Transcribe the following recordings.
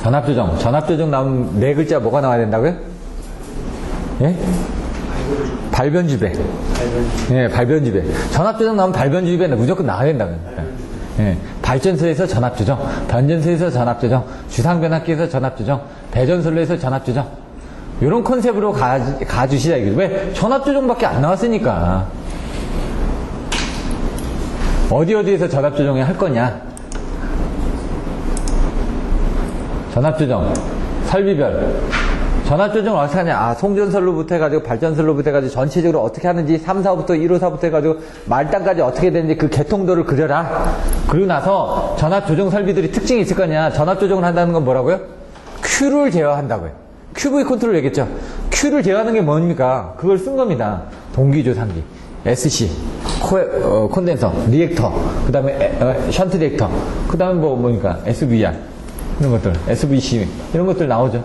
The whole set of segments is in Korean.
전압조정. 전압조정 나오면 네 글자 뭐가 나와야 된다고요? 예? 발변지배. 예, 발변지배. 전압조정 나오면 발변지배는 무조건 나와야 된다고요. 예, 발전소에서 전압조정, 변전소에서 전압조정, 주상변압기에서 전압조정, 배전선로에서 전압조정. 이런 컨셉으로 가주시자 이거죠. 왜? 전압조정밖에 안 나왔으니까. 어디에서 전압조정을 할 거냐? 전압조정, 설비별. 전압조정을 어떻게 하냐? 송전선로부터 해가지고 발전선로부터 해가지고 전체적으로 어떻게 하는지 3, 4부터 1, 5, 4부터 해가지고 말단까지 어떻게 되는지 그 개통도를 그려라. 그리고 나서 전압조정 설비들이 특징이 있을 거냐? 전압조정을 한다는 건 뭐라고요? Q를 제어한다고요. QV 컨트롤 얘기했죠? Q를 제어하는 게 뭡니까? 그걸 쓴 겁니다. 동기조상기, SC, 콘덴서, 리액터, 그 다음에 션트 리액터, 그 다음에 뭡니까? SVR, 이런 것들, SVC, 이런 것들 나오죠.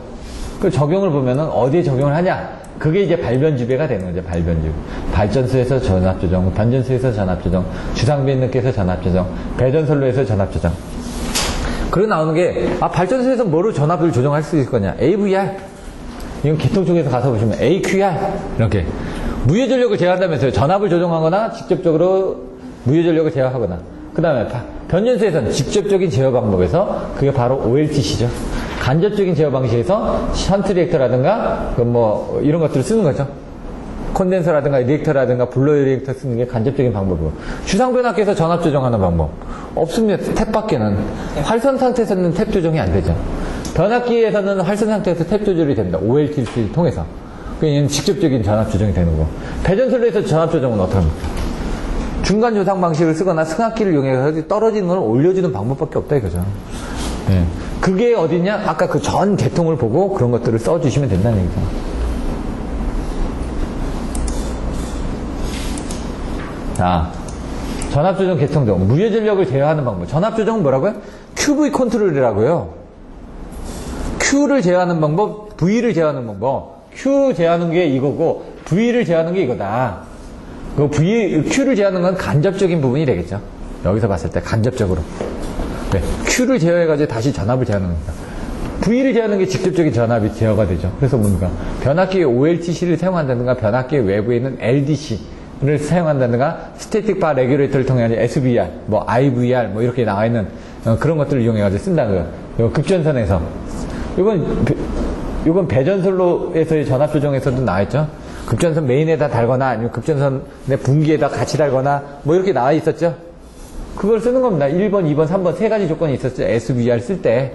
그 적용을 보면은 어디에 적용을 하냐? 그게 이제 발변지배가 되는 거죠. 발변지배. 발전소에서 전압조정, 변전소에서 전압조정, 주상변압기에서 전압조정, 배전선로에서 전압조정. 그리고 나오는 게, 발전소에서 뭐로 전압을 조정할 수 있을 거냐? AVR. 이건 개통 쪽에서 가서 보시면 AQR. 이렇게. 무효전력을 제어한다면서요. 전압을 조정하거나 직접적으로 무효전력을 제어하거나. 그 다음에 변전소에서는 직접적인 제어 방법에서 그게 바로 OLTC죠. 간접적인 제어 방식에서 션트 리액터라든가 이런 것들을 쓰는 거죠. 콘덴서라든가 리액터라든가 블로어 리액터 쓰는 게 간접적인 방법이고, 주상변압기에서 전압 조정하는 방법 없습니다. 탭밖에는. 활선 상태에서는 탭 조정이 안 되죠. 변압기에서는 활선 상태에서 탭 조절이 됩니다. OLTC를 통해서. 그러니까 직접적인 전압 조정이 되는 거고, 배전선로에서 전압 조정은 어떻게 합니까? 중간 조상 방식을 쓰거나 승합기를 이용해서 떨어지는 걸 올려주는 방법밖에 없다 이거죠. 예. 그게 어디냐? 아까 그 전 계통을 보고 그런 것들을 써주시면 된다는 얘기죠. 자, 전압조정 계통종, 무효전력을 제어하는 방법. 전압조정은 뭐라고요? QV 컨트롤이라고요. Q를 제어하는 방법, V를 제어하는 방법. Q 제어하는 게 이거고, V를 제어하는 게 이거다. 그 Q를 제어하는 건 간접적인 부분이 되겠죠. 여기서 봤을 때 간접적으로. 네, Q를 제어해가지고 다시 전압을 제어하는 겁니다. V를 제어하는 게 직접적인 전압이 제어가 되죠. 그래서 뭡니까? 변압기의 OLTC를 사용한다든가, 변압기 외부에 있는 LDC를 사용한다든가, 스태틱 바 레귤레이터를 통해 SVR, IVR, 이렇게 나와 있는 그런 것들을 이용해가지고 쓴다고요. 요 급전선에서. 이건 배전선로에서의 전압 조정에서도 나와있죠. 급전선 메인에다 달거나, 아니면 급전선의 분기에다 같이 달거나, 이렇게 나와 있었죠. 그걸 쓰는 겁니다. 1번, 2번, 3번 세 가지 조건이 있었죠. SVR 쓸 때.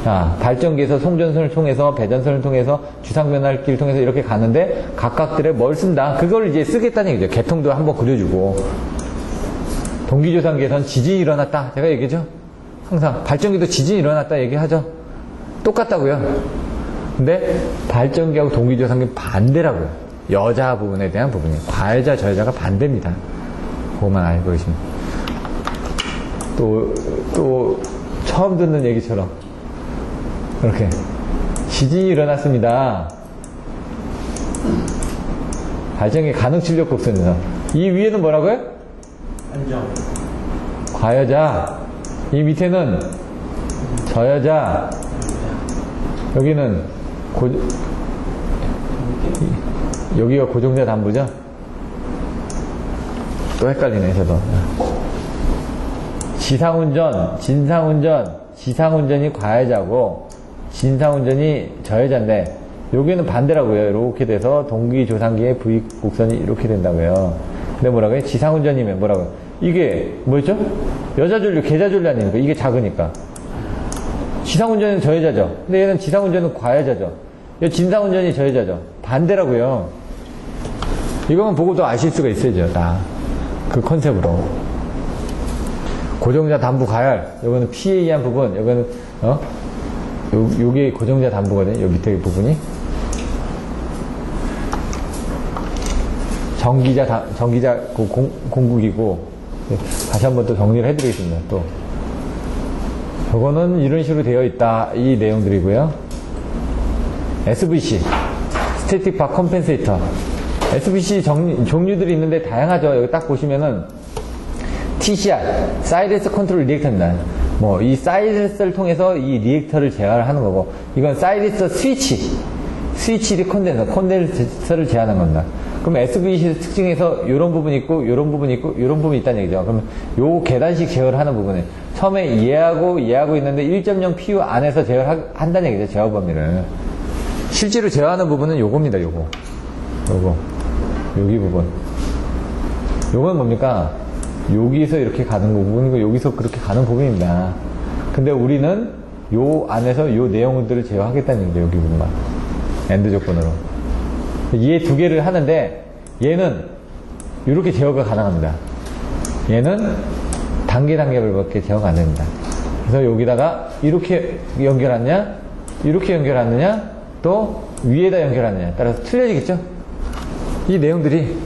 자, 발전기에서 송전선을 통해서, 배전선을 통해서, 주상변압기를 통해서 이렇게 가는데, 각각들의 뭘 쓴다. 그걸 이제 쓰겠다는 얘기죠. 개통도 한번 그려주고. 동기조상기에선 지진이 일어났다. 제가 얘기죠. 항상. 발전기도 지진이 일어났다 얘기하죠. 똑같다고요. 근데, 발전기하고 동기조상기는 반대라고요. 여자 부분에 대한 부분이. 과여자, 저여자가 반대입니다. 그것만 알고 계시면. 또, 처음 듣는 얘기처럼. 이렇게. 지진이 일어났습니다. 발전기 가능출력 곡선에서. 이 위에는 뭐라고요? 안정. 과여자. 이 밑에는 저여자. 여기는 여기가 고정자 담부죠? 또 헷갈리네, 저도. 지상운전, 진상운전, 지상운전이 과여자고, 진상운전이 저여자인데, 여기는 반대라고요. 이렇게 돼서 동기조상기의 V곡선이 이렇게 된다고요. 근데 뭐라고요? 지상운전이면 뭐라고요? 이게 뭐였죠? 여자전류, 계자전류 아닙니까? 이게 작으니까. 지상운전은 저여자죠. 근데 얘는 지상운전은 과여자죠. 얘 진상운전이 저여자죠. 반대라고요. 이거만 보고도 아실 수가 있어야죠. 다. 그 컨셉으로. 고정자 담부 가열. 요거는 P에 의한 부분. 요거는, 요게 고정자 담부거든요. 요 밑에 부분이. 전기자 공국이고. 다시 한번 또 정리를 해드리겠습니다. 또. 저거는 이런 식으로 되어 있다. 이 내용들이고요. SVC. 스태틱 바 컴펜세이터. SVC 종류들이 있는데 다양하죠. 여기 딱 보시면은 TCR, 사이렌스 컨트롤 리액터입니다. 뭐 이 사이리스를 통해서 이 리액터를 제어를 하는 거고, 이건 사이리스 스위치 콘덴서를 제어하는 겁니다. 그럼 SVC 특징에서 이런 부분이 있고, 이런 부분이 있고, 이런 부분이 있다는 얘기죠. 그러면 요 계단식 제어를 하는 부분에 처음에 얘하고 있는데 1.0 PU 안에서 제어를 한다는 얘기죠. 제어 범위를. 실제로 제어하는 부분은 요겁니다. 요거. 여기 부분. 요건 뭡니까? 여기서 이렇게 가는 부분이고, 여기서 그렇게 가는 부분입니다. 근데 우리는 요 안에서 요 내용들을 제어하겠다는 얘기죠. 여기 부분만. 엔드 조건으로. 얘 두 개를 하는데, 얘는 이렇게 제어가 가능합니다. 얘는 단계별밖에 제어가 안 됩니다. 그래서 여기다가 이렇게 연결하느냐, 이렇게 연결하느냐, 또 위에다 연결하느냐 따라서 틀려지겠죠? 이 내용들이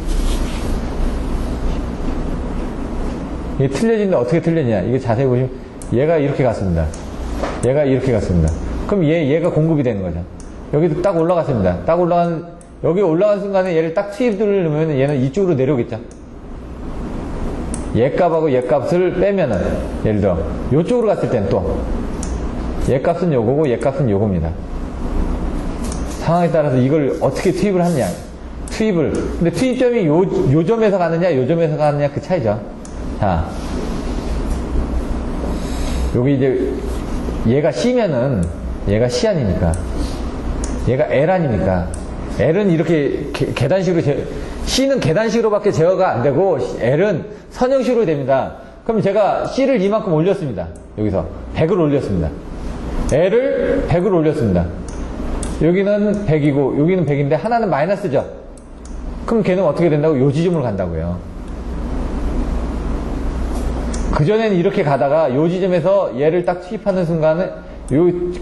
이게 틀려진다. 어떻게 틀렸냐? 이게 자세히 보시면 얘가 이렇게 갔습니다. 얘가 이렇게 갔습니다. 그럼 얘가 공급이 되는 거죠. 여기도 딱 올라갔습니다. 여기 올라간 순간에 얘를 딱 투입을 넣으면 얘는 이쪽으로 내려오겠죠. 얘 값하고 얘 값을 빼면은, 예를 들어 이쪽으로 갔을 땐 또 얘 값은 요거고 얘 값은 요겁니다. 상황에 따라서 이걸 어떻게 투입을 하느냐. 근데 투입점이 요 점에서 가느냐, 요 점에서 가느냐, 그 차이죠. 자, 여기 이제 얘가 C면은 얘가 C 아닙니까? 얘가 L 아닙니까? L은 이렇게 계단식으로 C는 계단식으로밖에 제어가 안 되고 L은 선형식으로 됩니다. 그럼 제가 C를 이만큼 올렸습니다. 여기서 100을 올렸습니다. L을 100을 올렸습니다. 여기는 100이고 여기는 100인데 하나는 마이너스죠. 그럼 걔는 어떻게 된다고? 요 지점으로 간다고요. 그전에는 이렇게 가다가 요 지점에서 얘를 딱 투입하는 순간은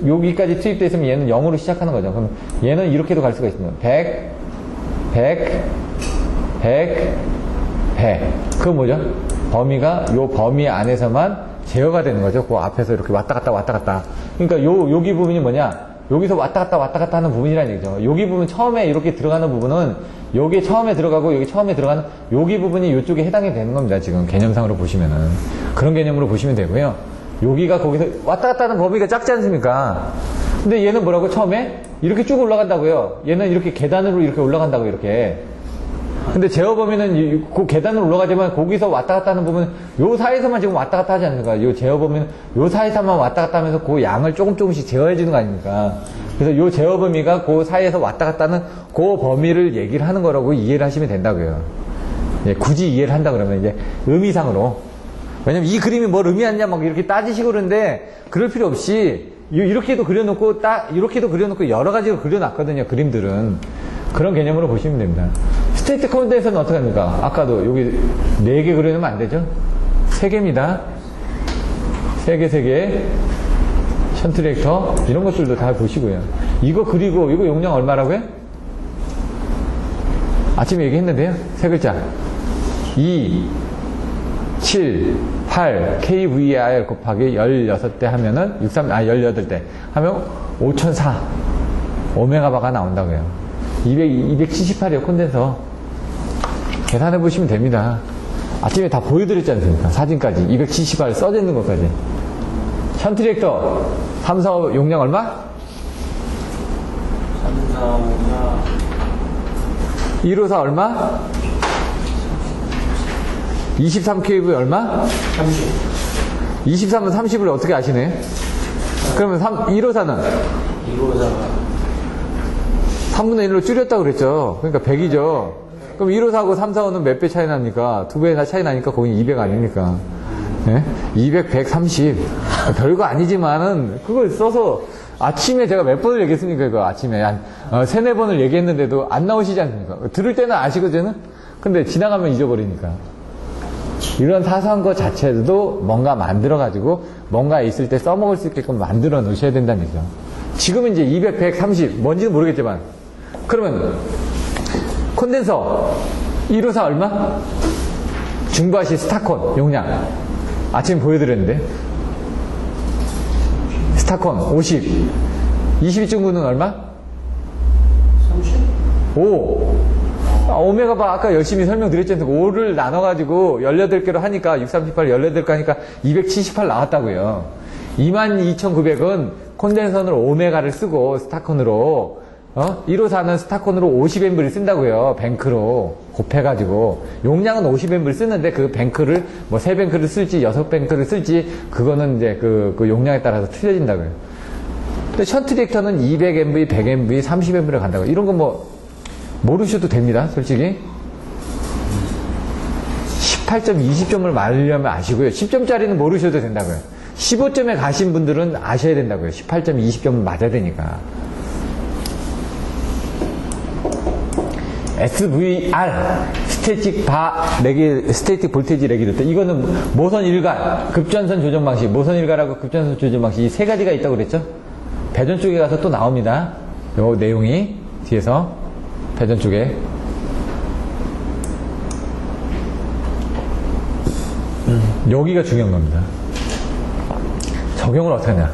여기까지 투입되어 있으면 얘는 0으로 시작하는 거죠. 그럼 얘는 이렇게도 갈 수가 있습니다. 100, 100, 100, 100. 그건 뭐죠? 범위가 요 범위 안에서만 제어가 되는 거죠. 그 앞에서 이렇게 왔다 갔다. 그러니까 여기 부분이 뭐냐? 여기서 왔다 갔다 하는 부분이라는 얘기죠. 여기 부분 처음에 이렇게 들어가는 부분은 여기 처음에 들어가고 여기 처음에 들어가는 여기 부분이 이쪽에 해당이 되는 겁니다. 지금 개념상으로 보시면은. 그런 개념으로 보시면 되고요. 여기가 거기서 왔다 갔다 하는 범위가 작지 않습니까? 근데 얘는 뭐라고 처음에? 이렇게 쭉 올라간다고요. 얘는 이렇게 계단으로 이렇게 올라간다고 이렇게. 근데 제어 범위는 그 계단으로 올라가지만 거기서 왔다 갔다 하는 부분은 요 사이에서만 지금 왔다 갔다 하지 않습니까? 요 제어 범위는 요 사이에서만 왔다 갔다 하면서 그 양을 조금씩 제어해 주는 거 아닙니까? 그래서 요 제어 범위가 그 사이에서 왔다 갔다 하는 그 범위를 얘기를 하는 거라고 이해를 하시면 된다고요. 예, 굳이 이해를 한다 그러면 이제 의미상으로. 왜냐면 이 그림이 뭘 의미하냐 막 이렇게 따지시고 그러는데 그럴 필요 없이 이렇게도 그려놓고 이렇게도 그려놓고 여러 가지로 그려놨거든요. 그림들은. 그런 개념으로 보시면 됩니다. 스테이트 콘덴서는 어떻게 합니까? 아까도 여기 4개 그려놓으면 안 되죠? 3개입니다. 3개. 션트 리액터 이런 것들도 다 보시고요. 이거 그리고 이거 용량 얼마라고요? 아침에 얘기했는데요. 3글자. 2, 7, 8, kVAR 곱하기 16대 하면은 18대 하면 5004 오메가바가 나온다고요. 278이요, 콘덴서. 계산해 보시면 됩니다. 아침에 다 보여드렸지 않습니까? 사진까지. 278 써져 있는 것까지. 션트 리액터 3, 4, 5 용량 얼마? 3, 4, 5가 154 얼마? 23kV 얼마? 30. 23은 30을 어떻게 아시네? 그러면 154는? 2호사가 3분의 1로 줄였다고 그랬죠. 그러니까 100이죠. 그럼 154하고 345는 몇 배 차이 납니까? 2배나 차이 나니까 거긴 200 아닙니까? 네? 200, 130. 별거 아니지만은 그걸 써서 아침에 제가 몇 번을 얘기했습니까? 이거 아침에 한 3, 4번을 얘기했는데도 안 나오시지 않습니까? 들을 때는 아시거든요? 근데 지나가면 잊어버리니까. 이런 사소한 것 자체도 뭔가 만들어가지고 뭔가 있을 때 써먹을 수 있게끔 만들어 놓으셔야 된다는 얘기죠. 지금은 이제 200, 130 뭔지는 모르겠지만 그러면 콘덴서 154 얼마? 중부아시 스타콘 용량 아침에 보여드렸는데 스타콘 50 22중구는 얼마? 30? 5 오메가바 아까 열심히 설명드렸지 않습니까? 5를 나눠가지고 18개로 하니까 638 18개 하니까 278 나왔다고요. 22,900은 콘덴서를 5메가를 쓰고 스타콘으로 1호사는 스타콘으로 50앰프를 쓴다고요. 뱅크로 곱해가지고 용량은 50앰프를 쓰는데 그 뱅크를 뭐 3뱅크를 쓸지 6뱅크를 쓸지 그거는 이제 그 용량에 따라서 틀려진다고요. 근데 션트 리액터는 200MV, 100MV, 30MV를 간다고. 이런 거 뭐 모르셔도 됩니다. 솔직히 18점, 20점을 말려면 아시고요. 10점짜리는 모르셔도 된다고요. 15점에 가신 분들은 아셔야 된다고요. 18점, 20점을 맞아야 되니까. SVR 스태틱 볼테이지 레귤레이터. 이거는 모선 일괄 급전선 조정 방식, 모선 일괄하고 급전선 조정 방식 이 세 가지가 있다고 그랬죠. 배전 쪽에 가서 또 나옵니다. 요 내용이 뒤에서 배전 쪽에 여기가 중요한 겁니다. 적용을 어떻게 하냐.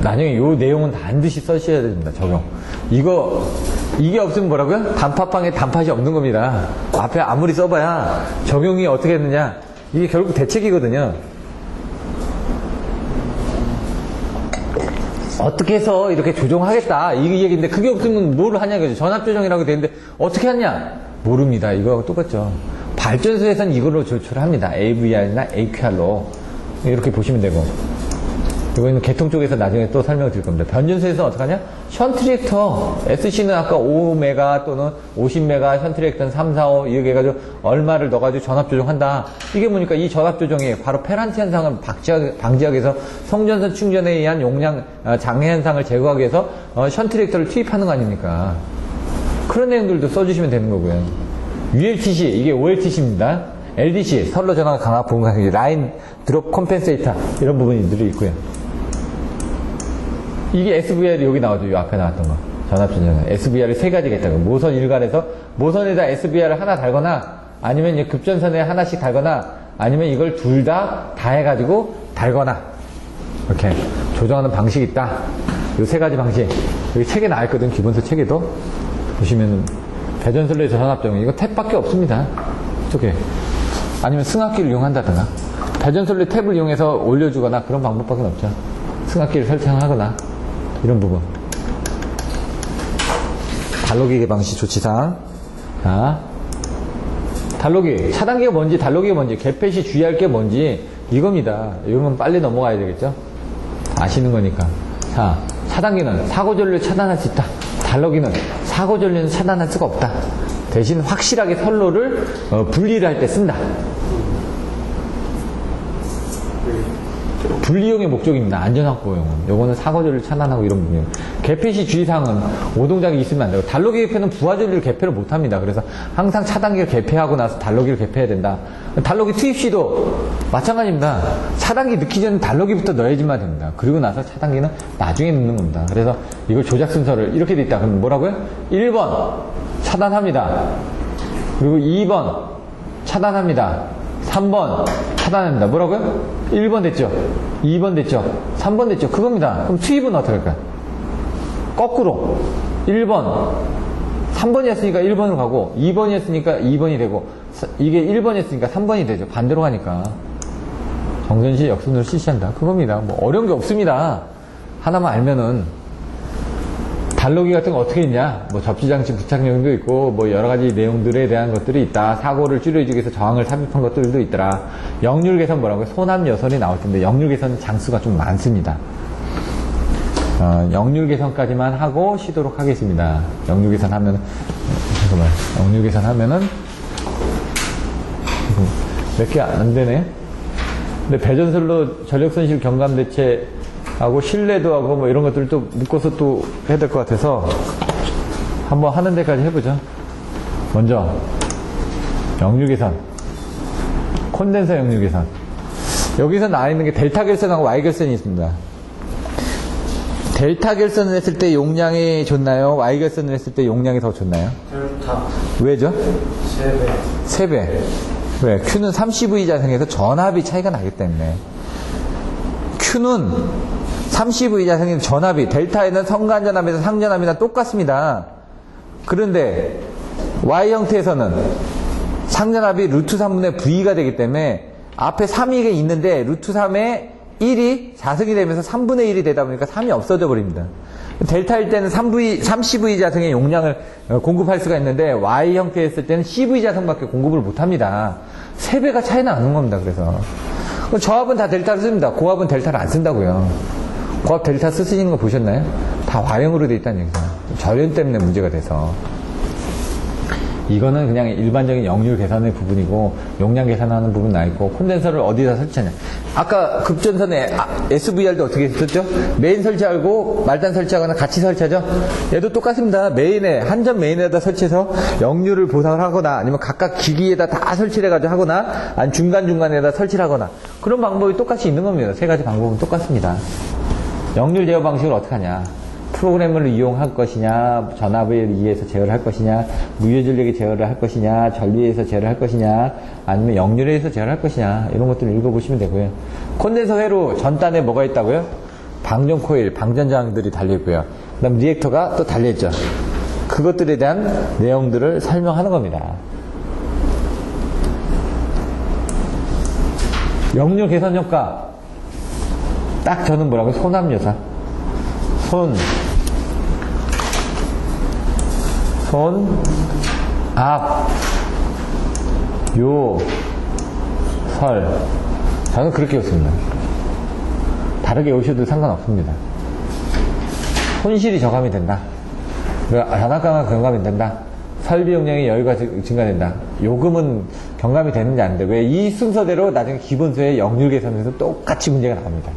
나중에 요 내용은 반드시 써셔야 됩니다. 적용. 이게 없으면 뭐라고요? 단팥빵에 단팥이 없는 겁니다. 앞에 아무리 써봐야 적용이 어떻게 했느냐. 이게 결국 대책이거든요. 어떻게 해서 이렇게 조정하겠다. 이 얘기인데 그게 없으면 뭘 하냐 이거죠. 전압 조정이라고 되는데 어떻게 하냐? 모릅니다. 이거하고 똑같죠. 발전소에서는 이걸로 조출합니다. AVR이나 AQR로. 이렇게 보시면 되고. 이거는 개통 쪽에서 나중에 또 설명을 드릴 겁니다. 변전소에서 어떻게 하냐? 션트 리액터. SC는 아까 5메가 또는 50메가 션트 리액터는 3, 4, 5 이렇게 해가지고 얼마를 넣어가지고 전압 조정한다. 이게 뭐니까 이 전압 조정이 바로 페란티 현상을 방지하기 위해서 송전선 충전에 의한 용량 장애 현상을 제거하기 위해서 션트 리액터를 투입하는 거 아닙니까? 그런 내용들도 써주시면 되는 거고요. ULTC, 이게 OLTC입니다. LDC, 선로 전환 강압 부분 라인 드롭 컴펜세이터 이런 부분들이 있고요. 이게 SVR이 여기 나오죠. 이 앞에 나왔던 거. 전압조정. SVR이 세 가지가 있다고. 모선 일괄에서 모선에다 SVR을 하나 달거나 아니면 이 급전선에 하나씩 달거나 아니면 이걸 둘 다 해가지고 달거나 이렇게 조정하는 방식이 있다. 이 세 가지 방식. 여기 책에 나와있거든. 기본서 책에도. 보시면 배전선로의 전압조정. 이거 탭밖에 없습니다. 이쪽에. 아니면 승합기를 이용한다든가. 배전선로의 탭을 이용해서 올려주거나 그런 방법밖에 없죠. 승합기를 설정하거나 이런 부분. 달로기 방식 조치상. 자, 달로기 차단기가 뭔지 달로기가 뭔지 개폐 시 주의할 게 뭔지 이겁니다. 이러면 빨리 넘어가야 되겠죠. 아시는 거니까. 자, 차단기는 사고전류를 차단할 수 있다. 달로기는 사고전류는 차단할 수가 없다. 대신 확실하게 선로를 분리를 할 때 쓴다. 분리용의 목적입니다. 안전확보용은. 요거는 사고전류를 차단하고 이런 부분이에요. 개폐 시 주의사항은 오동작이 있으면 안 되고 달로기 개폐는 부하전류를 개폐를 못합니다. 그래서 항상 차단기를 개폐하고 나서 달로기를 개폐해야 된다. 달로기 투입 시도 마찬가지입니다. 차단기 넣기 전에 달로기부터 넣어야지만 됩니다. 그리고 나서 차단기는 나중에 넣는 겁니다. 그래서 이걸 조작 순서를 이렇게 돼 있다. 그럼 뭐라고요? 1번 차단합니다. 그리고 2번 차단합니다. 3번 차단합니다. 뭐라고요? 1번 됐죠? 2번 됐죠? 3번 됐죠? 그겁니다. 그럼 투입은 어떻게 할까요? 거꾸로 1번 3번이었으니까 1번으로 가고 2번이었으니까 2번이 되고 이게 1번이었으니까 3번이 되죠. 반대로 가니까 정전시 역순으로 실시한다. 그겁니다. 뭐 어려운 게 없습니다. 하나만 알면은. 달로기 같은 거 어떻게 있냐? 뭐 접지장치 부착용도 있고 뭐 여러 가지 내용들에 대한 것들이 있다. 사고를 줄여주기 위해서 저항을 삽입한 것들도 있더라. 역률 개선 뭐라고요? 소남 여선이 나올 텐데 역률 개선 장수가 좀 많습니다. 역률 개선까지만 하고 쉬도록 하겠습니다. 역률 개선 하면은 잠깐만. 역률 개선 하면은 몇 개 안 되네. 근데 배전선로 전력 손실 경감 대체 하고 신뢰도 하고 뭐 이런 것들을 또 묶어서 또 해야 될 것 같아서 한번 하는 데까지 해보죠. 먼저 역류 개선, 콘덴서 역류 개선. 여기서 나와 있는 게 델타 결선하고 Y 결선이 있습니다. 델타 결선을 했을 때 용량이 좋나요? Y 결선을 했을 때 용량이 더 좋나요? 델타. 왜죠? 3배. 3배. 왜? Q는 30V 자생해서 전압이 차이가 나기 때문에. Q는 30V 자생인 전압이 델타에는 성간전압에서 상전압이나 똑같습니다. 그런데 Y 형태에서는 상전압이 루트 3분의 V가 되기 때문에 앞에 3이 있는데 루트 3에 1이 자승이 되면서 3분의 1이 되다 보니까 3이 없어져 버립니다. 델타일 때는 3CV 자승의 용량을 공급할 수가 있는데 Y 형태였을 때는 CV 자승밖에 공급을 못합니다. 3배가 차이 나는 겁니다. 그래서 저합은 다 델타를 씁니다. 고합은 델타를 안 쓴다고요. 고합 델타 쓰시는 거 보셨나요? 다 Y형으로 돼 있다는 얘기죠. 절연 때문에 문제가 돼서. 이거는 그냥 일반적인 역률 계산의 부분이고 용량 계산하는 부분 나 있고 콘덴서를 어디다 설치하냐. 아까 급전선에 SVR도 어떻게 썼죠? 메인 설치하고 말단 설치하거나 같이 설치하죠? 얘도 똑같습니다. 메인에 한전 메인에다 설치해서 역률을 보상을 하거나 아니면 각각 기기에다 다 설치를 해가지고 하거나 아니 중간중간에다 설치를 하거나 그런 방법이 똑같이 있는 겁니다. 세 가지 방법은 똑같습니다. 역률 제어 방식을 어떻게 하냐. 프로그램을 이용할 것이냐, 전압에 의해서 제어를 할 것이냐, 무효전력에 제어를 할 것이냐, 전류에서 제어를 할 것이냐, 아니면 역률에 의해서 제어를 할 것이냐, 이런 것들을 읽어보시면 되고요. 콘덴서 회로 전단에 뭐가 있다고요? 방전 코일, 방전장들이 달려있고요. 그 다음 리액터가 또 달려있죠. 그것들에 대한 내용들을 설명하는 겁니다. 역률 개선 효과. 딱 저는 뭐라고요? 손압요사. 앞, 요, 설. 저는 그렇게 외웠습니다. 다르게 외우셔도 상관없습니다. 손실이 저감이 된다. 전압강화 경감이 된다. 설비 용량의 여유가 증가된다. 요금은 경감이 되는지 안 돼. 왜? 이 순서대로 나중에 기본소의 역률 계산에서 똑같이 문제가 나옵니다.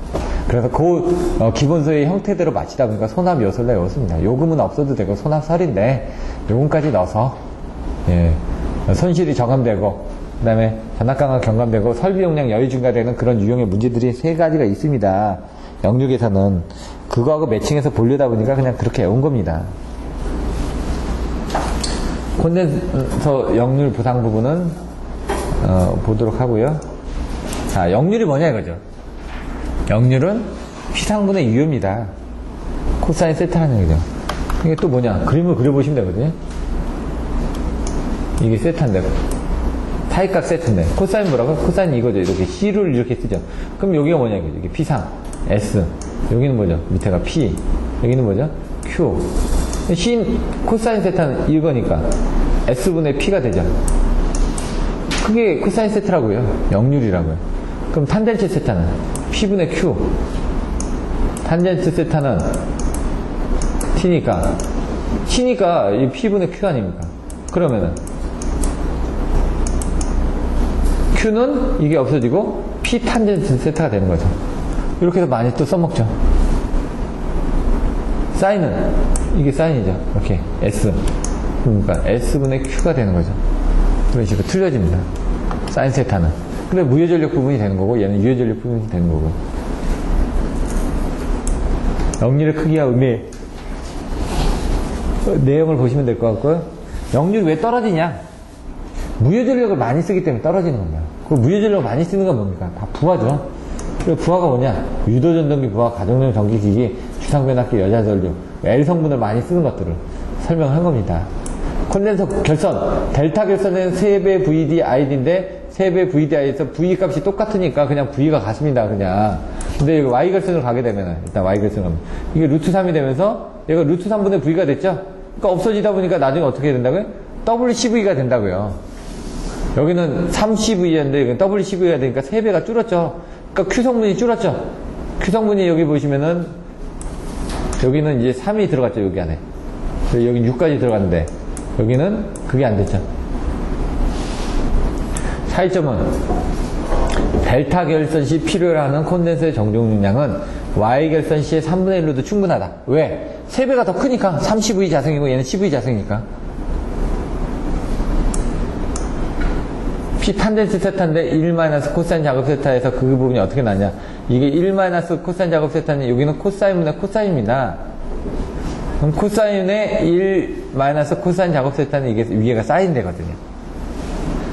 그래서 그 기본소의 형태대로 맞추다 보니까 손합 요설로 외웠습니다. 요금은 없어도 되고 손합설인데 요금까지 넣어서 예, 손실이 저감되고 그 다음에 전압강화 경감되고 설비 용량 여유 증가되는 그런 유형의 문제들이 세 가지가 있습니다. 역률 계산은 그거하고 매칭해서 보려다 보니까 그냥 그렇게 외운 겁니다. 콘덴서 역률 보상 부분은 보도록 하고요. 자, 역률이 뭐냐 이거죠. 역률은 P상분의 U입니다. 코사인 세타라는 얘기죠. 이게 또 뭐냐. 그림을 그려보시면 되거든요. 이게 세타인데 타입각 세트인데 코사인 뭐라고? 코사인 이거죠. 이렇게 C를 이렇게 쓰죠. 그럼 여기가 뭐냐 이거죠. 이게 P상 S, 여기는 뭐죠? 밑에가 P, 여기는 뭐죠? Q. 신 코사인 세타는 이거니까 S분의 P가 되죠. 그게 코사인 세타라고요. 역률이라고요. 그럼 탄젠트 세타는 P분의 Q. 탄젠트 세타는 T니까 C니까 이 P분의 Q 아닙니까? 그러면은 Q는 이게 없어지고 P 탄젠트 세타가 되는 거죠. 이렇게 해서 많이 또 써먹죠. 사인은 이게 사인이죠. 이렇게 S. 그러니까 S분의 Q가 되는 거죠. 그런 식으로 틀려집니다. 사인 세타는. 그래 무효전력 부분이 되는 거고 얘는 유효전력 부분이 되는 거고. 역률의 크기와 의미 내용을 보시면 될 것 같고요. 역률이 왜 떨어지냐? 무효전력을 많이 쓰기 때문에 떨어지는 겁니다. 그 무효전력을 많이 쓰는 건 뭡니까? 다 부하죠. 그 부하가 뭐냐? 유도전동기 부하, 가정용 전기기기, 주상변압기, 여자전류, L 성분을 많이 쓰는 것들을 설명한 겁니다. 콘덴서 결선, 델타 결선은 3배 VD ID인데 3배 VDI에서 V 값이 똑같으니까 그냥 V가 같습니다. 그냥. 근데 Y 결선으로 가게 되면 일단 Y 결선 가면 이게 루트 3이 되면서 얘가 루트 3분의 V가 됐죠? 그러니까 없어지다 보니까 나중에 어떻게 된다고요? WCV가 된다고요. 여기는 3CV였는데 여기는 WCV가 되니까 3배가 줄었죠. 그러니까 Q 성분이 줄었죠. Q 성분이 여기 보시면은 여기는 이제 3이 들어갔죠. 여기 안에. 여기 6까지 들어갔는데 여기는 그게 안 됐죠. 차이점은 델타 결선 시 필요로 하는 콘덴서의 정정 용량은 Y 결선 시의 3분의 1로도 충분하다. 왜? 3배가 더 크니까 30V 자승이고 얘는 10V 자승이니까. P 탄젠트 세타인데 1 코사인 작업 세타에서 그 부분이 어떻게 나냐. 이게 1 코사인 작업 세타는 여기는 코사인분의 코사인입니다. 그럼 코사인의 1 코사인 작업 세타는 이게 위에가 사인 되거든요.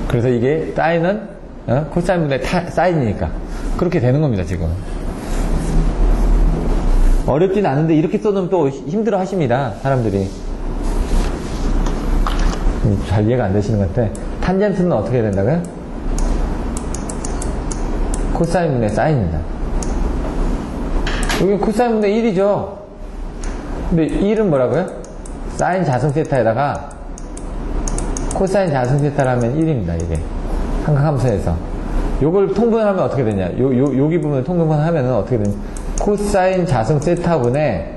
그래서 이게 사인은 코사인분의 사인이니까 그렇게 되는 겁니다. 지금 어렵진 않은데 이렇게 써놓으면 또 힘들어 하십니다. 사람들이 잘 이해가 안 되시는 것 같아. 탄젠트는 어떻게 된다고요? 코사인분의 사인입니다. 여기 코사인분의 1이죠. 근데 1은 뭐라고요? 사인 자승 세타에다가 코사인 자승 세타를 하면 1입니다. 이게 삼각함수에서 요걸 통분하면 어떻게 되냐, 여기 부분을 통분하면은 어떻게 되냐, 코사인 자승 세타분의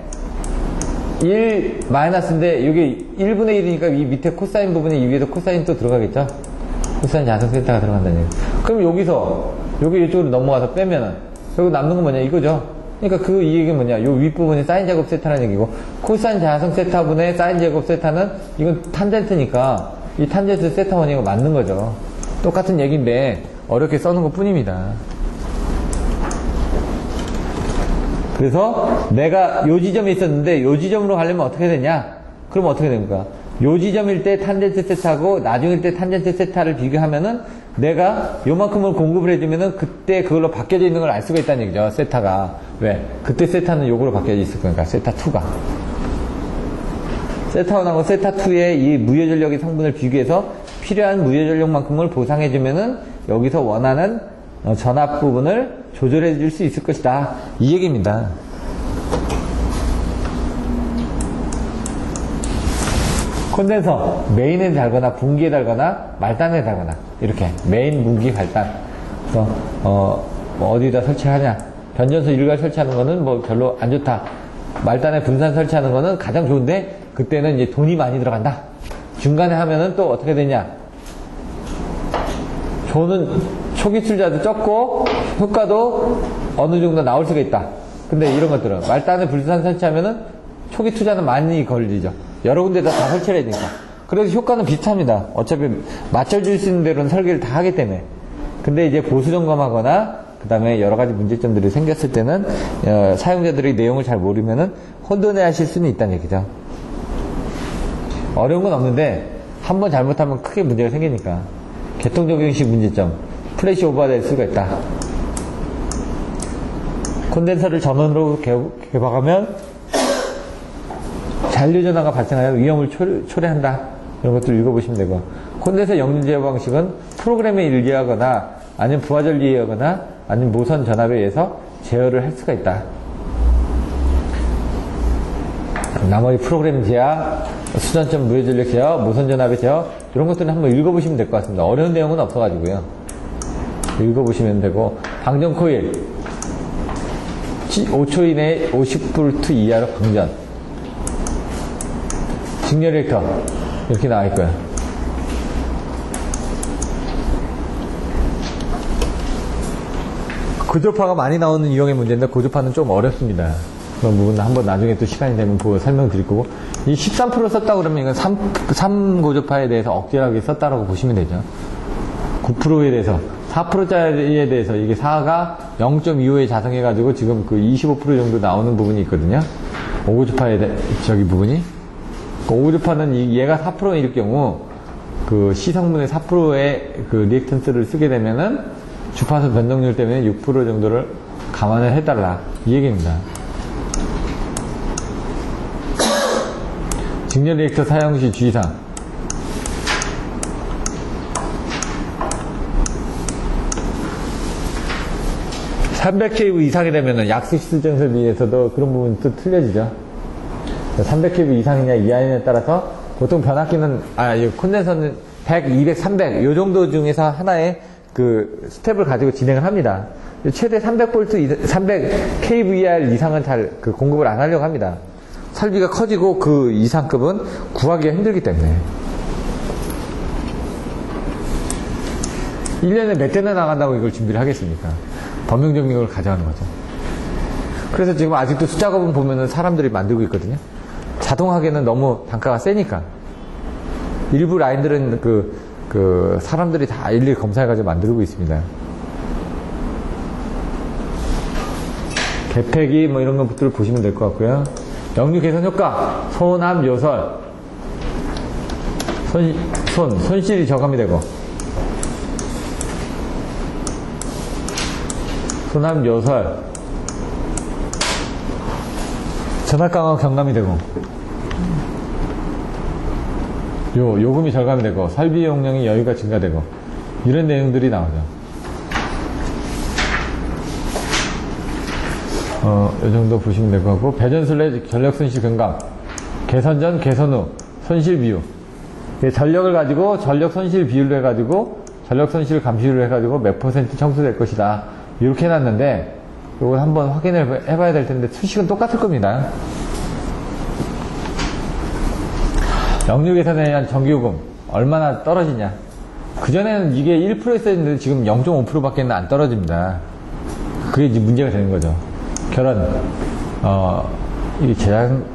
1 마이너스인데 여기 1분의 1이니까 이 밑에 코사인 부분에 이 위에도 코사인 또 들어가겠죠. 코사인 자승 세타가 들어간다는 얘기. 그럼 여기서 여기 이쪽으로 넘어가서 빼면은 여기 남는 건 뭐냐, 이거죠. 그러니까 이 얘기는 뭐냐, 요 윗부분이 사인 제곱 세타라는 얘기고, 코사인 자승 세타분의 사인 제곱 세타는 이건 탄젠트니까 이 탄젠트 세타 원이고 맞는 거죠. 똑같은 얘기인데 어렵게 써놓은 것 뿐입니다. 그래서 내가 요 지점에 있었는데 요 지점으로 가려면 어떻게 되냐? 그럼 어떻게 됩니까? 요 지점일 때 탄젠트 세타하고 나중일 때 탄젠트 세타를 비교하면은 내가 요만큼을 공급을 해주면은 그때 그걸로 바뀌어져 있는 걸 알 수가 있다는 얘기죠. 세타가. 왜? 그때 세타는 요거로 바뀌어져 있을 거니까. 세타2가. 세타1하고 세타2의 이 무효전력의 성분을 비교해서 필요한 무효전력만큼을 보상해주면은 여기서 원하는 전압 부분을 조절해 줄 수 있을 것이다. 이 얘기입니다. 콘덴서, 메인에 달거나 분기에 달거나 말단에 달거나 이렇게 메인, 분기, 발단. 그래서 어디다 설치하냐, 변전소 일괄 설치하는 거는 뭐 별로 안 좋다. 말단에 분산 설치하는 거는 가장 좋은데 그때는 이제 돈이 많이 들어간다. 중간에 하면은 또 어떻게 되냐, 돈은 초기 투자도 적고 효과도 어느 정도 나올 수가 있다. 근데 이런 것들은 말단에 분산 설치하면은 초기 투자는 많이 걸리죠. 여러 군데다 다 설치를 해야 되니까. 그래서 효과는 비슷합니다. 어차피 맞춰줄 수 있는 대로는 설계를 다 하기 때문에. 근데 이제 보수 점검하거나 그 다음에 여러 가지 문제점들이 생겼을 때는 사용자들이 내용을 잘 모르면은 혼돈해 하실 수는 있다는 얘기죠. 어려운 건 없는데 한번 잘못하면 크게 문제가 생기니까. 개통 적용식 문제점, 플래시 오버가 될 수가 있다. 콘덴서를 전원으로 개방하면 잔류 전화가 발생하여 위험을 초래한다. 이런 것들 읽어보시면 되고, 콘덴서 역류 제어 방식은 프로그램에 의뢰하거나 아니면 부하전류에 의하거나 아니면 모선 전압에 의해서 제어를 할 수가 있다. 나머지 프로그램 제어, 수전점 무효전력 제어, 모선 전압의 제어, 이런 것들은 한번 읽어보시면 될 것 같습니다. 어려운 내용은 없어가지고요. 읽어보시면 되고, 방전 코일 5초 이내에 50V 이하로 방전, 직렬 리액터 이렇게 나와 있고요. 고조파가 많이 나오는 유형의 문제인데 고조파는 좀 어렵습니다. 그런 부분은 한번 나중에 또 시간이 되면 설명드릴 거고, 이 13% 썼다 그러면 이건 3고조파에 대해서 억제하게 썼다라고 보시면 되죠. 9%에 대해서 4%짜리에 대해서 이게 4가 0.25에 자성해가지고 지금 그 25% 정도 나오는 부분이 있거든요. 5고조파의 저기 부분이. 5고조파는 얘가 4%일 경우 그 C성분의 4%의 그 리액턴스를 쓰게 되면은 주파수 변동률 때문에 6% 정도를 감안을 해달라. 이 얘기입니다. 직렬 리액터 사용 시 주의사항. (300kV) 이상이 되면은 약수시술 전설비에서도 그런 부분이 또 틀려지죠. 300kV 이상이냐 이하냐에 따라서 보통 변압기는 이 콘덴서는 100, 200, 300 요 정도 중에서 하나의 그 스텝을 가지고 진행을 합니다. 최대 300V, 300kVR 이상은 잘 그 공급을 안 하려고 합니다. 설비가 커지고 그 이상급은 구하기가 힘들기 때문에. 1년에 몇 대나 나간다고 이걸 준비를 하겠습니까? 범용적인 걸 가져가는 거죠. 그래서 지금 아직도 숫작업은 보면은 사람들이 만들고 있거든요. 자동화기는 너무 단가가 세니까. 일부 라인들은 그 사람들이 다 일일이 검사해가지고 만들고 있습니다. 개폐기 뭐 이런 것들을 보시면 될 것 같고요. 역류 개선 효과, 손암 요설, 손실이 저감이 되고, 손암 요설, 전압 강화 경감이 되고, 요금이 절감이 되고, 설비 용량이 여유가 증가되고, 이런 내용들이 나오죠. 이 정도 보시면 될 것 같고, 배전술래 전력 손실 경감, 개선 전, 개선 후, 손실 비율. 전력을 가지고, 전력 손실 비율로 해가지고, 전력 손실 감시율로 해가지고 몇 % 청소될 것이다. 이렇게 해놨는데, 이걸 한번 확인을 해봐야 될 텐데, 수식은 똑같을 겁니다. 역류 개선에 의한 정기요금, 얼마나 떨어지냐. 그전에는 이게 1%였는데 지금 0.5% 밖에 안 떨어집니다. 그게 이제 문제가 되는 거죠. 결혼, 이게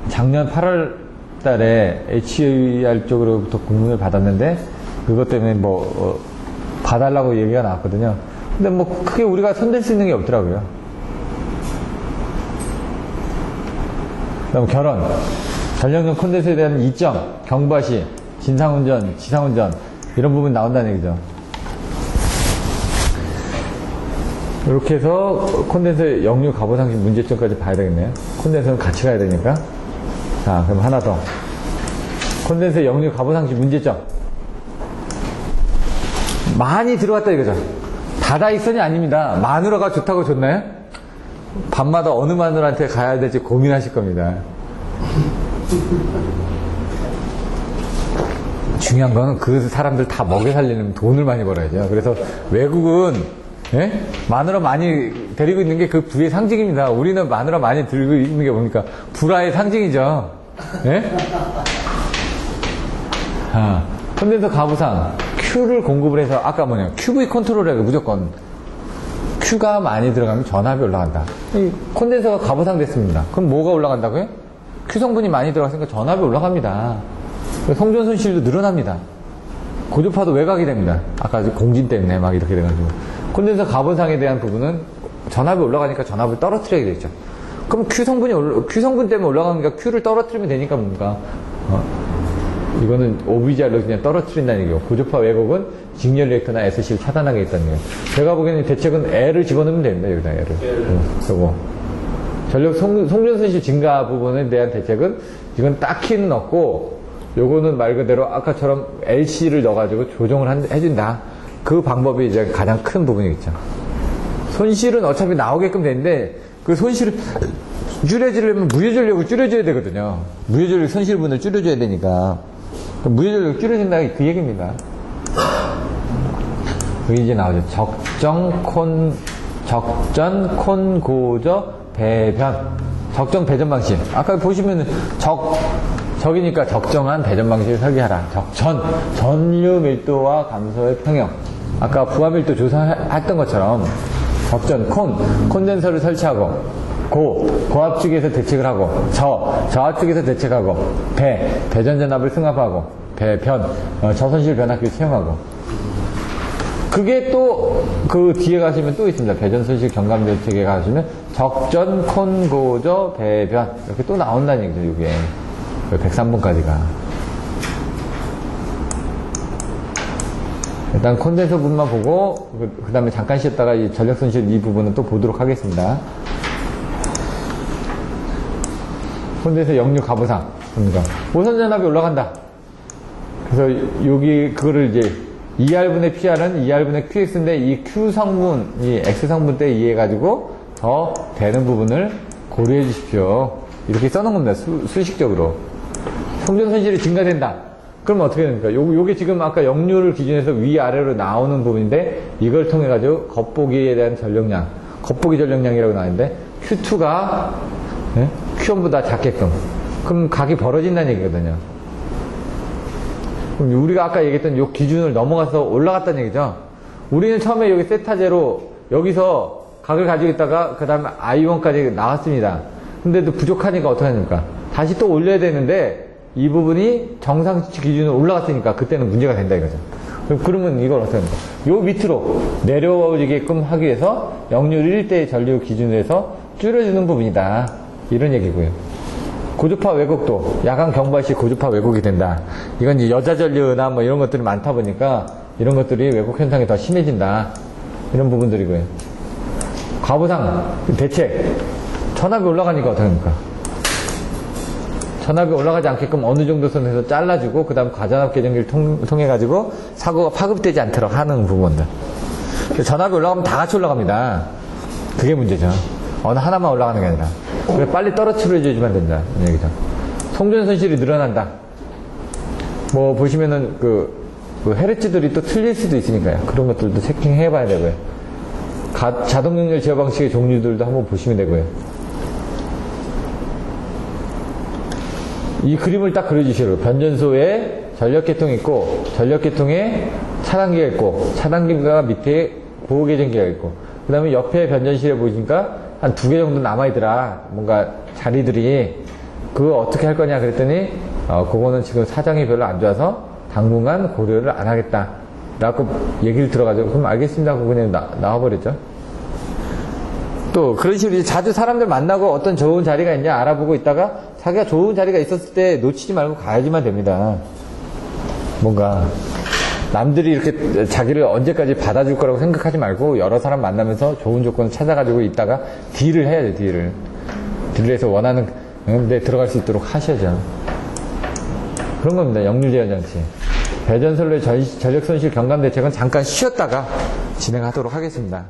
작년 8월 달에 HER 쪽으로부터 공문을 받았는데, 그것 때문에 봐달라고 얘기가 나왔거든요. 근데 크게 우리가 손댈 수 있는 게 없더라고요. 그다음 결혼, 전력용 콘덴서에 대한 이점, 경과시, 진상운전, 지상운전, 이런 부분 나온다는 얘기죠. 이렇게 해서 콘덴서 역류 가보상식 문제점까지 봐야 되겠네요. 콘덴서는 같이 가야 되니까. 자, 그럼 하나 더. 콘덴서 역류 가보상식 문제점. 많이 들어왔다 이거죠. 다다익선이 아닙니다. 마누라가 좋다고 좋나요? 밤마다 어느 마누라한테 가야 될지 고민하실 겁니다. 중요한 거는 그 사람들 다 먹여 살리려면 돈을 많이 벌어야죠. 그래서 외국은 마누라 많이 데리고 있는 게 그 부의 상징입니다. 우리는 마누라 많이 들고 있는 게 뭡니까? 불화의 상징이죠. 콘덴서 가부상 Q를 공급을 해서 아까 QV 컨트롤에 무조건 Q가 많이 들어가면 전압이 올라간다. 이 콘덴서가 가부상 됐습니다. 그럼 뭐가 올라간다고요? Q 성분이 많이 들어갔으니까 전압이 올라갑니다. 송전 손실도 늘어납니다. 고주파도 외곽이 됩니다. 아까 공진 때문에 막 이렇게 돼가지고. 콘덴서 가부상에 대한 부분은 전압이 올라가니까 전압을 떨어뜨려야 되겠죠. 그럼 Q 성분 때문에 올라가니까 Q를 떨어뜨리면 되니까 뭡니까? 이거는 오비지알로 그냥 떨어뜨린다는 얘기고, 고주파 왜곡은 직렬 리액터나 SC를 차단하게 있다는 얘기예요. 제가 보기에는 대책은 L을 집어넣으면 됩니다. 여기다 L을. 요거. 전력 송전 손실 증가 부분에 대한 대책은 이건 딱히는 없고, 요거는 말 그대로 아까처럼 LC를 넣어가지고 조정을 해준다. 그 방법이 이제 가장 큰 부분이겠죠. 손실은 어차피 나오게끔 되는데, 그 손실을 줄여주려면 무효전력을 줄여줘야 되거든요. 무효전력 손실분을 줄여줘야 되니까. 무효전력을 줄여준다, 그 얘기입니다. 여기 이제 나오죠. 적전 콘고저 배변. 적정 배전 방식. 아까 보시면은 적이니까 적정한 배전 방식을 설계하라. 전류 밀도와 감소의 평형. 아까 부하 밀도 조사했던 것처럼 적전 콘덴서를 설치하고, 고압축에서 대책을 하고, 저압축에서 대책하고, 배전 전압을 승합하고, 저손실 변압기를 채용하고. 그게 또 그 뒤에 가시면 또 있습니다. 배전 손실 경감 대책에 가시면 적전 콘고저 배변 이렇게 또 나온다는 얘기죠. 이게 103번까지가. 일단 콘덴서 부분만 보고 그 다음에 잠깐 쉬었다가 이 전력 손실 이 부분은 또 보도록 하겠습니다. 콘덴서 역류 가부상 봅니다. 오선 전압이 올라간다. 그래서 여기 그거를 이제 ER분의 PR은 ER분의 QX인데 이 Q 성분, 이 X 성분 때 이해해가지고 더 되는 부분을 고려해 주십시오. 이렇게 써놓은 겁니다. 수식적으로. 송전 손실이 증가된다. 그러면 어떻게 됩니까? 요게 지금 아까 역류를 기준해서 위아래로 나오는 부분인데 이걸 통해가지고 겉보기에 대한 전력량, 겉보기 전력량이라고 나왔는데 Q2가 Q1보다 작게끔. 그럼 각이 벌어진다는 얘기거든요. 그럼 우리가 아까 얘기했던 요 기준을 넘어가서 올라갔다는 얘기죠. 우리는 처음에 여기 세타제로 여기서 각을 가지고 있다가 그 다음에 I1까지 나왔습니다. 근데도 부족하니까 어떻게 합니까? 다시 또 올려야 되는데 이 부분이 정상치 기준으로 올라갔으니까 그때는 문제가 된다 이거죠. 그러면 이걸 어떻게 합니까? 요 밑으로 내려오게끔 하기 위해서 역률 1대 전류 기준으로 해서 줄여주는 부분이다. 이런 얘기고요. 고주파 왜곡도 야간 경보할 시 고주파 왜곡이 된다. 이건 이제 여자 전류나 뭐 이런 것들이 많다 보니까 이런 것들이 왜곡 현상이 더 심해진다. 이런 부분들이고요. 가부상 대책. 전압이 올라가니까 어떻게 합니까? 전압이 올라가지 않게끔 어느 정도 선에서 잘라주고 그 다음 과전압 개정기를 통해 가지고 사고가 파급되지 않도록 하는 부분들. 전압이 올라가면 다 같이 올라갑니다. 그게 문제죠. 어느 하나만 올라가는 게 아니라. 그래 빨리 떨어뜨려주면 된다. 이 얘기죠. 송전 손실이 늘어난다. 뭐 보시면은 그 헤르츠들이 또 틀릴 수도 있으니까요. 그런 것들도 체킹해 봐야 되고요. 자동 연결 제어 방식의 종류들도 한번 보시면 되고요. 이 그림을 딱 그려주시라고. 변전소에 전력계통이 있고, 전력계통에 차단기가 있고, 차단기가 밑에 보호계전기가 있고, 그 다음에 옆에 변전실에 보니까 한 2개 정도 남아있더라. 뭔가 자리들이. 그거 어떻게 할 거냐 그랬더니, 그거는 지금 사정이 별로 안 좋아서 당분간 고려를 안 하겠다. 라고 얘기를 들어가지고, 그럼 알겠습니다 하고 그냥 나와버렸죠. 또, 그런 식으로 자주 사람들 만나고 어떤 좋은 자리가 있냐 알아보고 있다가 자기가 좋은 자리가 있었을 때 놓치지 말고 가야지만 됩니다. 뭔가, 남들이 이렇게 자기를 언제까지 받아줄 거라고 생각하지 말고 여러 사람 만나면서 좋은 조건을 찾아가지고 있다가 딜을 해야 돼, 딜을. 딜을 해서 원하는 데 들어갈 수 있도록 하셔야죠. 그런 겁니다. 역류 제한 장치. 배전선로의 전력 손실 경감 대책은 잠깐 쉬었다가 진행하도록 하겠습니다.